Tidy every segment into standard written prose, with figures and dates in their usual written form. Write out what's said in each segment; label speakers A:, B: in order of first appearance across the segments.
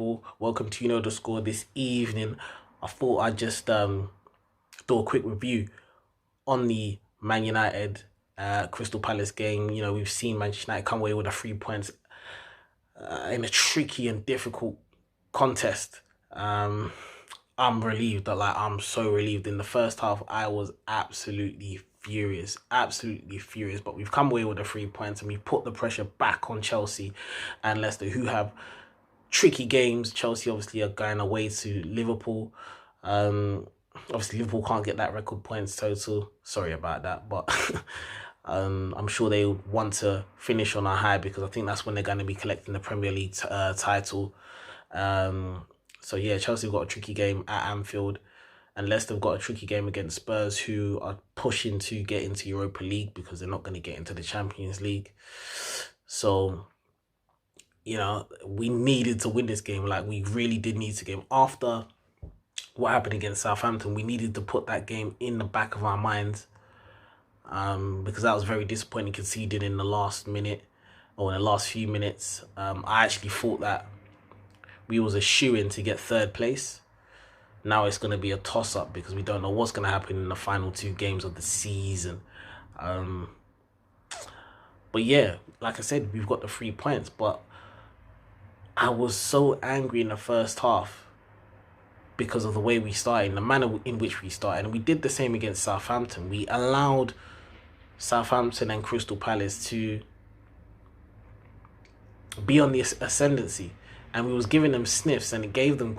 A: people? Welcome to the Score this evening. I thought I'd just do a quick review on the Man United Crystal Palace game. We've seen Manchester United come away with the 3 points in a tricky and difficult contest. I'm relieved that I'm so relieved. In the first half, I was absolutely furious. But we've come away with the 3 points and we've put the pressure back on Chelsea and Leicester, who have tricky games. Chelsea obviously are going away to Liverpool. Obviously Liverpool can't get that record points total. Sorry about that, but I'm sure they want to finish on a high because I think that's when they're going to be collecting the Premier League title. So yeah, Chelsea have got a tricky game at Anfield, and Leicester have got a tricky game against Spurs, who are pushing to get into Europa League because they're not going to get into the Champions League. So, we needed to win this game. We really did need to game. After what happened against Southampton, we needed to put that game in the back of our minds, because that was very disappointing, conceded in the last minute or in the last few minutes. I actually thought that we was a shoo-in to get third place. Now it's going to be a toss-up because we don't know what's going to happen in the final 2 games of the season. But yeah, like I said, we've got the 3 points. But I was so angry in the first half because of the way we started, the manner in which we started. And we did the same against Southampton. We allowed Southampton and Crystal Palace to be on the ascendancy, and we was giving them sniffs, and it gave them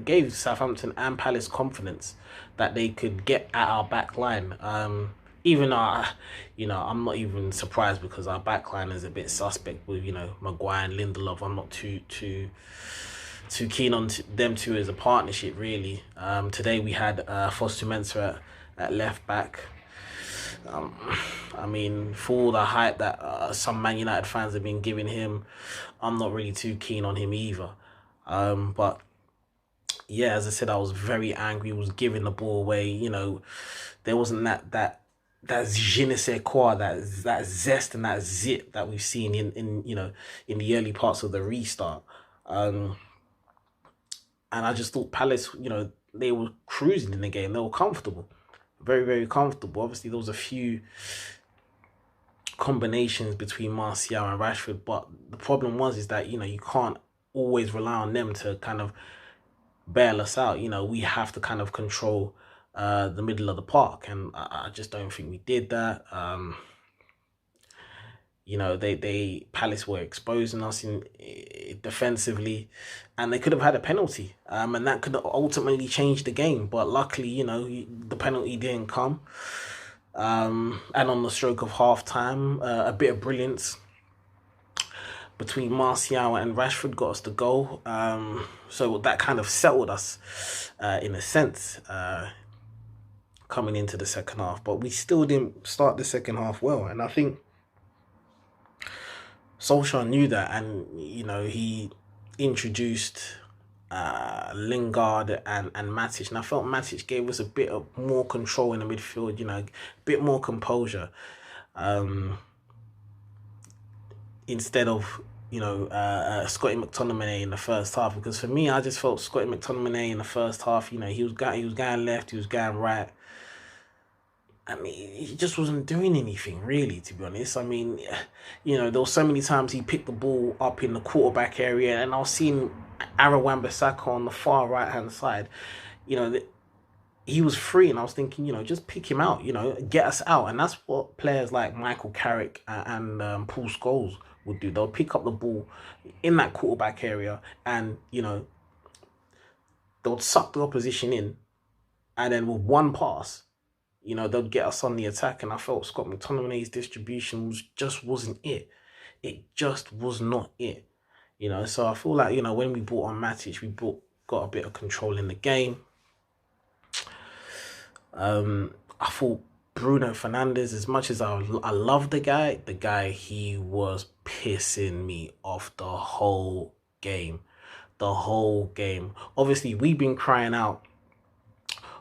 A: gave Southampton and Palace confidence that they could get at our back line. Even though, I'm not even surprised because our back line is a bit suspect with, Maguire and Lindelof. I'm not too keen on them two as a partnership, really. Today we had Foster Mensah at left back. For all the hype that some Man United fans have been giving him, I'm not really too keen on him either. But yeah, as I said, I was very angry. Was giving the ball away. There wasn't that je ne sais quoi, that zest and that zip that we've seen in the early parts of the restart. And I just thought Palace, they were cruising in the game. They were comfortable. Very, very comfortable. Obviously, there was a few combinations between Martial and Rashford, but the problem is that, you can't always rely on them to kind of bail us out. We have to kind of control the middle of the park, and I just don't think we did that. Palace were exposing us in defensively, and they could have had a penalty, and that could ultimately change the game. But luckily, the penalty didn't come. And on the stroke of half time, a bit of brilliance between Martial and Rashford got us the goal. So that kind of settled us in a sense, coming into the second half. But we still didn't start the second half well, and I think Solskjaer knew that, and he introduced Lingard and Matic, and I felt Matic gave us a bit of more control in the midfield, a bit more composure, instead of Scotty McTominay in the first half. Because for me, I just felt Scotty McTominay in the first half, he was going left, he was going right. He just wasn't doing anything, really, to be honest. There were so many times he picked the ball up in the quarterback area, and I was seeing Aaron Wan-Bissaka on the far right-hand side. He was free, and I was thinking, just pick him out, get us out. And that's what players like Michael Carrick and Paul Scholes would do. They'll pick up the ball in that quarterback area, and, they'll suck the opposition in, and then with one pass, they'll get us on the attack. And I felt Scott McTominay's distribution just wasn't it. It just was not it. So I feel like, when we brought on Matic, got a bit of control in the game. I thought Bruno Fernandes, as much as I love the guy, he was pissing me off the whole game. Obviously, we've been crying out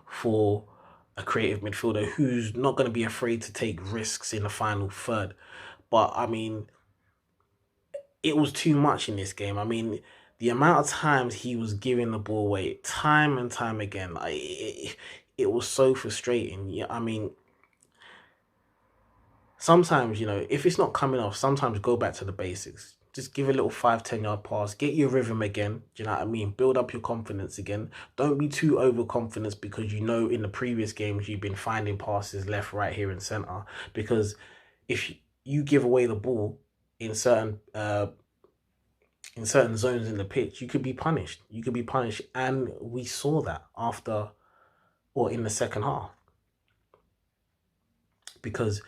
A: for a creative midfielder who's not going to be afraid to take risks in the final third. But, it was too much in this game. the amount of times he was giving the ball away, time and time again, it was so frustrating. Yeah, I mean, sometimes, if it's not coming off, sometimes go back to the basics. Just give a little 5-10 yard pass, get your rhythm again. Do you know what I mean? Build up your confidence again. Don't be too overconfident, because in the previous games you've been finding passes left, right, here, and center. Because if you give away the ball in certain zones in the pitch, you could be punished. And we saw that in the second half, because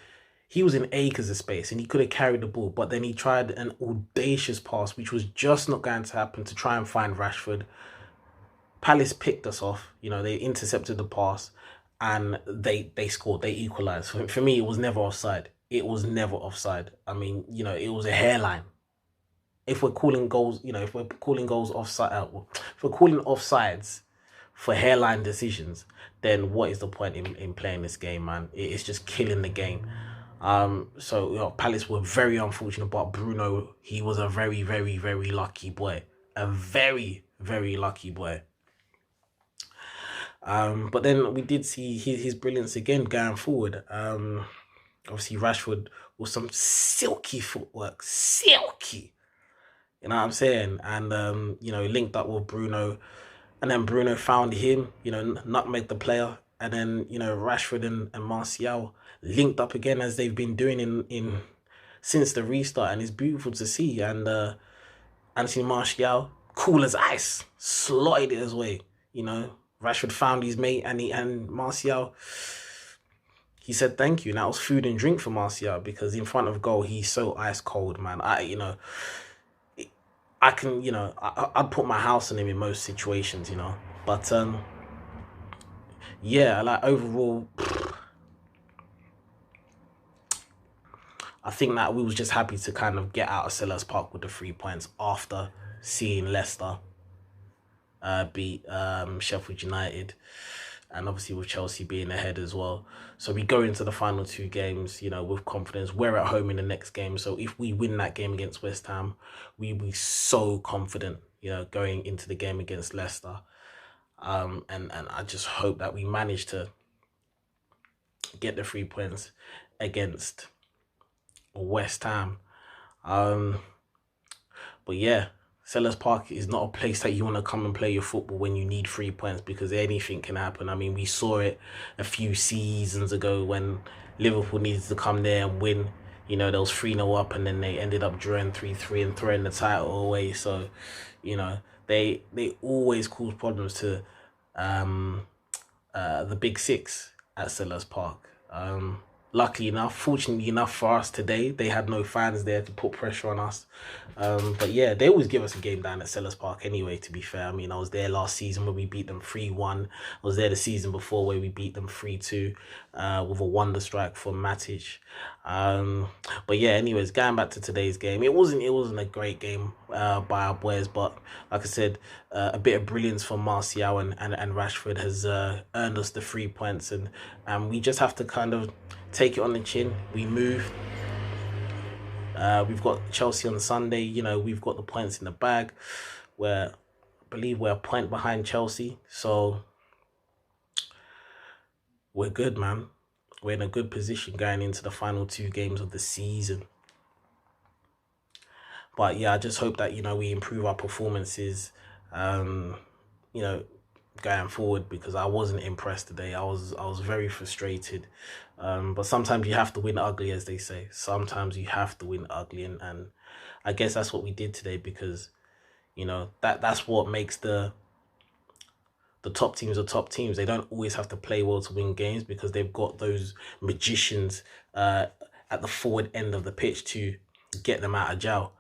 A: he was in acres of space and he could have carried the ball, but then he tried an audacious pass, which was just not going to happen, to try and find Rashford. Palace picked us off. They intercepted the pass and they scored. They equalised. For me, it was never offside. It was never offside. I mean, it was a hairline. If we're calling goals, if we're calling goals offside, if we're calling offsides for hairline decisions, then what is the point in playing this game, man? It's just killing the game. So Palace were very unfortunate, but Bruno, he was a very, very, very lucky boy. A very, very lucky boy. But then we did see his brilliance again going forward. Obviously Rashford was some silky footwork, silky. You know what I'm saying? And linked up with Bruno, and then Bruno found him. Nutmeg the player, and then Rashford and Martial linked up again, as they've been doing in since the restart, and it's beautiful to see. And Anthony Martial, cool as ice, slotted it his way. Rashford found his mate, and Martial, he said thank you, and that was food and drink for Martial, because in front of goal he's so ice cold, man. I can, I'd put my house on him in most situations, But yeah, like overall, I think that we was just happy to kind of get out of Selhurst Park with the 3 points after seeing Leicester beat Sheffield United, and obviously with Chelsea being ahead as well. So we go into the final 2 games, with confidence. We're at home in the next game, so if we win that game against West Ham, we'll be so confident, going into the game against Leicester. And I just hope that we manage to get the 3 points against West Ham. But yeah, Selhurst Park is not a place that you want to come and play your football when you need 3 points, because anything can happen. I mean, we saw it a few seasons ago when Liverpool needed to come there and win. There was 3-0 up, and then they ended up drawing 3-3 and throwing the title away. So, they always cause problems to the big six at Selhurst Park. Fortunately enough for us today, they had no fans there to put pressure on us. But yeah, they always give us a game down at Selhurst Park anyway, to be fair. I mean, I was there last season where we beat them 3-1. I was there the season before where we beat them 3-2 with a wonder strike from Matic. But yeah, anyways, going back to today's game, it wasn't a great game by our boys, but like I said, a bit of brilliance from Martial and Rashford has earned us the 3 points, and we just have to kind of take it on the chin. We move. We've got Chelsea on Sunday. We've got the points in the bag. I believe we're a point behind Chelsea. So we're good, man. We're in a good position going into the final 2 games of the season. But yeah, I just hope that, we improve our performances, going forward, because I wasn't impressed today. I was very frustrated. But sometimes you have to win ugly, as they say. Sometimes you have to win ugly, and I guess that's what we did today, because that's what makes the top teams are top teams. They don't always have to play well to win games, because they've got those magicians at the forward end of the pitch to get them out of jail.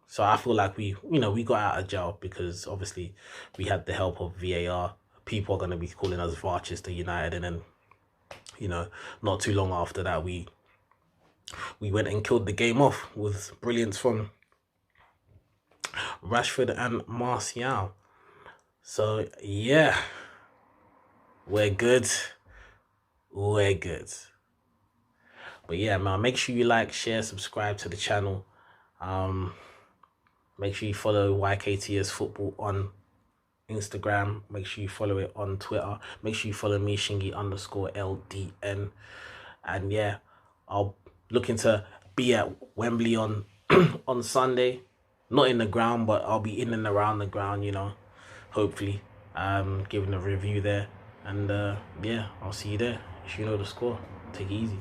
A: So I feel like we got out of jail, because obviously we had the help of VAR. People are going to be calling us Varchester United, and then not too long after that we went and killed the game off with brilliance from Rashford and Martial. So yeah, we're good. We're good. But yeah, man, make sure you like, share, subscribe to the channel. Make sure you follow YKTS Football on Instagram. Make sure you follow it on Twitter. Make sure you follow me, Shingy_LDN. And yeah, I'll looking to be at Wembley on on Sunday. Not in the ground, but I'll be in and around the ground, you know, hopefully. Giving a review there. And yeah, I'll see you there. If you know the score. Take it easy.